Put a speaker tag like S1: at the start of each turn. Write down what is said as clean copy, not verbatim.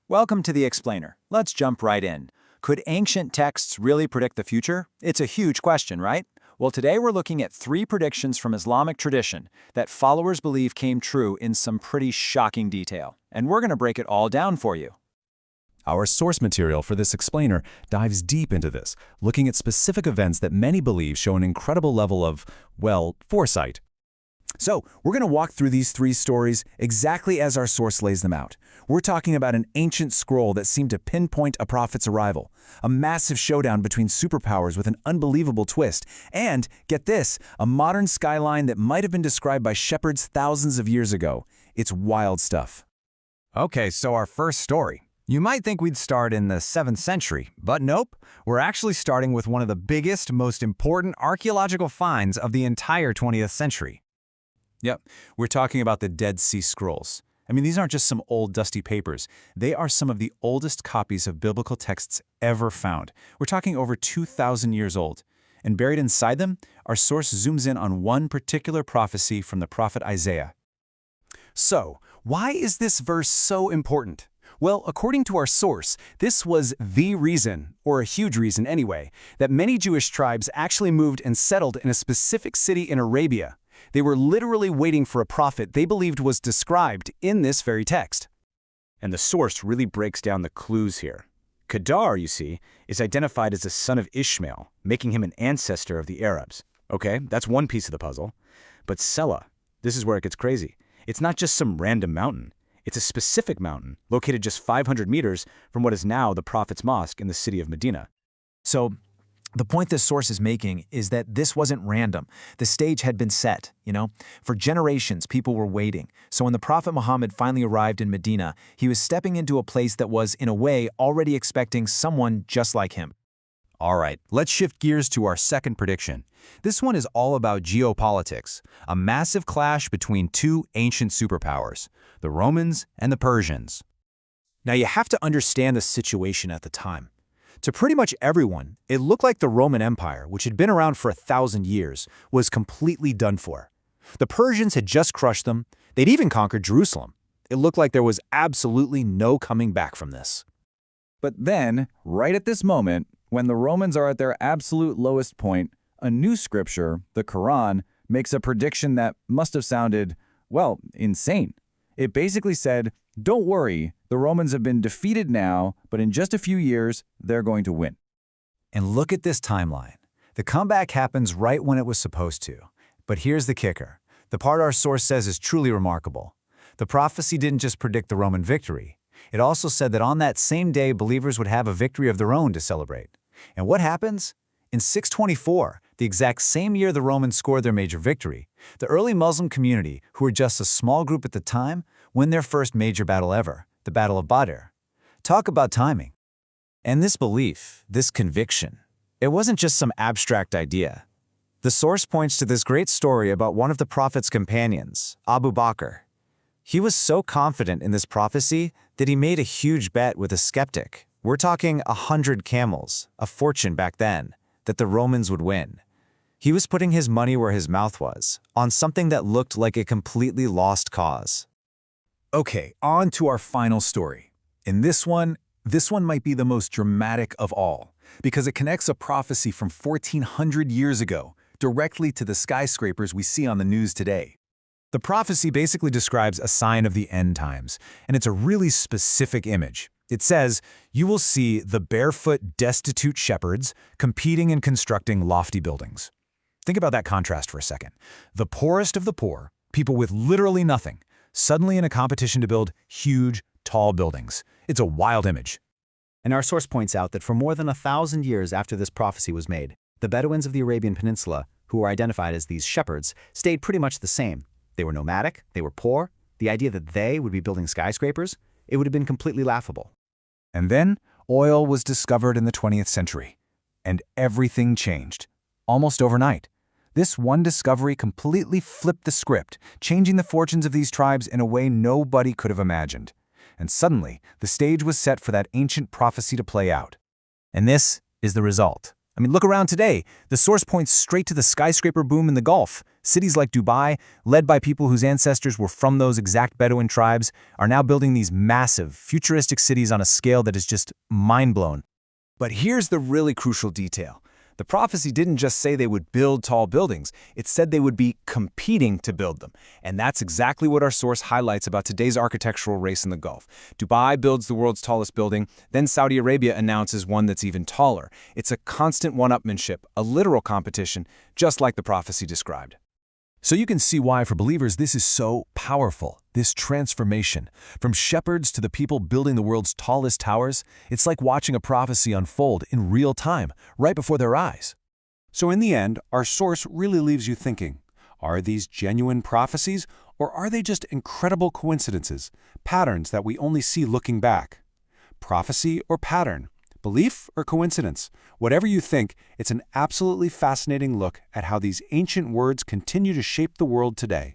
S1: Welcome to the Explainer. Let's jump right in. Could ancient texts really predict the future? It's a huge question, right? Well, today we're looking at 3 predictions from Islamic tradition that followers believe came true in some pretty shocking detail. And we're going to break it all down for you.
S2: Our source material for this explainer dives deep into this, looking at specific events that many believe show an incredible level of, well, foresight. So, we're going to walk through these 3 stories exactly as our source lays them out. We're talking about an ancient scroll that seemed to pinpoint a prophet's arrival, a massive showdown between superpowers with an unbelievable twist, and, get this, a modern skyline that might have been described by shepherds thousands of years ago. It's wild stuff.
S3: Okay, so our first story. You might think we'd start in the 7th century, but nope. We're actually starting with one of the biggest, most important archaeological finds of the entire 20th century.
S1: Yep, we're talking about the Dead Sea Scrolls. I mean, these aren't just some old dusty papers. They are some of the oldest copies of biblical texts ever found. We're talking over 2,000 years old. And buried inside them, our source zooms in on one particular prophecy from the prophet Isaiah.
S2: So, why is this verse so important? Well, according to our source, this was the reason, or a huge reason anyway, that many Jewish tribes actually moved and settled in a specific city in Arabia. They were literally waiting for a prophet they believed was described in this very text.
S1: And the source really breaks down the clues here. Kedar, you see, is identified as a son of Ishmael, making him an ancestor of the Arabs. Okay, that's one piece of the puzzle. But Sela, this is where it gets crazy. It's not just some random mountain. It's a specific mountain located just 500 meters from what is now the Prophet's Mosque in the city of Medina.
S4: So, the point this source is making is that this wasn't random. The stage had been set, For generations, people were waiting. So when the Prophet Muhammad finally arrived in Medina, he was stepping into a place that was, in a way, already expecting someone just like him.
S3: All right, let's shift gears to our second prediction. This one is all about geopolitics, a massive clash between 2 ancient superpowers, the Romans and the Persians.
S4: Now you have to understand the situation at the time. To pretty much everyone, it looked like the Roman Empire, which had been around for 1,000 years, was completely done for. The Persians had just crushed them. They'd even conquered Jerusalem. It looked like there was absolutely no coming back from this.
S5: But then, right at this moment, when the Romans are at their absolute lowest point, a new scripture, the Quran, makes a prediction that must have sounded, well, insane. It basically said, don't worry, the Romans have been defeated now, but in just a few years, they're going to win.
S4: And look at this timeline. The comeback happens right when it was supposed to. But here's the kicker. The part our source says is truly remarkable. The prophecy didn't just predict the Roman victory. It also said that on that same day, believers would have a victory of their own to celebrate. And what happens? In 624, the exact same year the Romans scored their major victory, the early Muslim community, who were just a small group at the time, win their first major battle ever, the Battle of Badr. Talk about timing.
S3: And this belief, this conviction, it wasn't just some abstract idea. The source points to this great story about one of the Prophet's companions, Abu Bakr. He was so confident in this prophecy that he made a huge bet with a skeptic. We're talking 100 camels, a fortune back then, that the Romans would win. He was putting his money where his mouth was, on something that looked like a completely lost cause.
S2: Okay, on to our final story. In this one might be the most dramatic of all, because it connects a prophecy from 1,400 years ago directly to the skyscrapers we see on the news today. The prophecy basically describes a sign of the end times, and it's a really specific image. It says, you will see the barefoot, destitute shepherds competing and constructing lofty buildings. Think about that contrast for a second. The poorest of the poor, people with literally nothing, suddenly in a competition to build huge, tall buildings. It's a wild image.
S6: And our source points out that for more than 1,000 years after this prophecy was made, the Bedouins of the Arabian Peninsula, who were identified as these shepherds, stayed pretty much the same. They were nomadic, they were poor. The idea that they would be building skyscrapers, it would have been completely laughable.
S2: And then, oil was discovered in the 20th century. And everything changed. Almost overnight. This one discovery completely flipped the script, changing the fortunes of these tribes in a way nobody could have imagined. And suddenly, the stage was set for that ancient prophecy to play out.
S4: And this is the result.
S1: I mean, look around today. The source points straight to the skyscraper boom in the Gulf. Cities like Dubai, led by people whose ancestors were from those exact Bedouin tribes, are now building these massive, futuristic cities on a scale that is just mind-blown. But here's the really crucial detail. The prophecy didn't just say they would build tall buildings, it said they would be competing to build them. And that's exactly what our source highlights about today's architectural race in the Gulf. Dubai builds the world's tallest building, then Saudi Arabia announces one that's even taller. It's a constant one-upmanship, a literal competition, just like the prophecy described.
S2: So you can see why, for believers, this is so powerful. This transformation. From shepherds to the people building the world's tallest towers, it's like watching a prophecy unfold in real time, right before their eyes. So in the end, our source really leaves you thinking, are these genuine prophecies, or are they just incredible coincidences, patterns that we only see looking back? Prophecy or pattern? Belief or coincidence? Whatever you think, it's an absolutely fascinating look at how these ancient words continue to shape the world today.